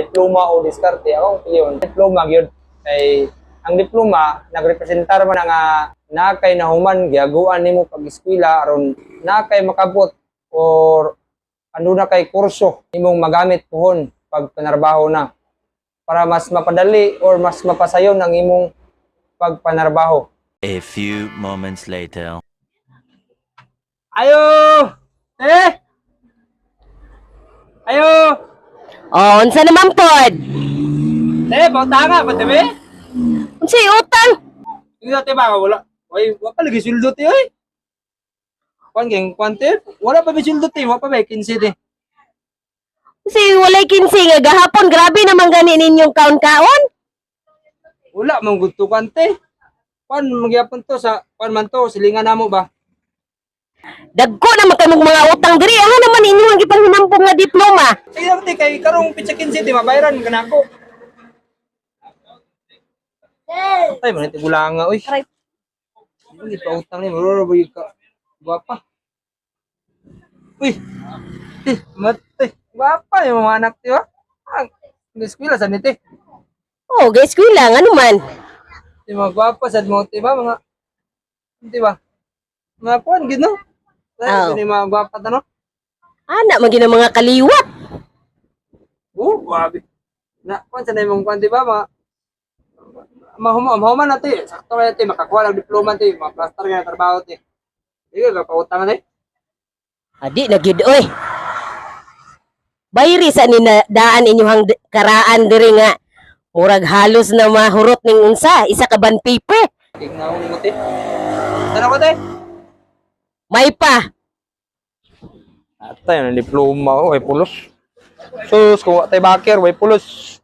Diploma o diskarte, ako yun. Diploma gyud kay ang diploma nagrepresentar man nga na kay nahuman giaguan nimo pag-eskwela aron na kay makabot or ano na kay kurso imong magamit puhon pag panarbaho na para mas mapadali or mas mapasayon ang imong pagpanarbaho. A few moments later. Ayo! Ayo! Oh, unsa naman pod? Pautanga pa tabi? Unsay utang? Hindi natin ba wala? Oy, wa pa lagi suldo ti oy. Kwante? Wala pa may suldo ti, wa pa may 15 ti. Unsay walay 15 nga gahapon, grabe naman gani ninyong kaon-kaon. Wala man gud to kwante. Kwan magyapon to sa kwan man to silingan namo ba? Dagko naman kamong mga utang diri, ano naman inyong gipanghimampong nga diploma? Sige lang ti kay karong pizza 15 ti mabayaran kanako. Ay, man iti gulanga oy. Aray. Hindi pa utang ni maroroboy ka. Guwapa. Uy. Mate. Guwapa yung mga anak ti ba? Ang eskwela sa niti. Oh, guys, kulang ano man. Di mga guwapa sa mo ti ba mga di ba? Mga kuan gid no. Oh. Di mga guwapa ta no. Ana man gina mga kaliwat. Grabe. Na kuan sa imong kuan di ba mga mahuman natin. Sakto na natin makakuha ng diploma ti, mga plaster nga trabaho ti. Di ka pautang natin. Adi na gyud oy. Bayri sa ni daan inyong karaan diri nga murag halos na mahurot ning unsa, isa ka ban paper. Tingnan mo ti. Tara ko ti. May pa. Atay, ang diploma ko, way pulos. Sus, kung watay baker, way pulos.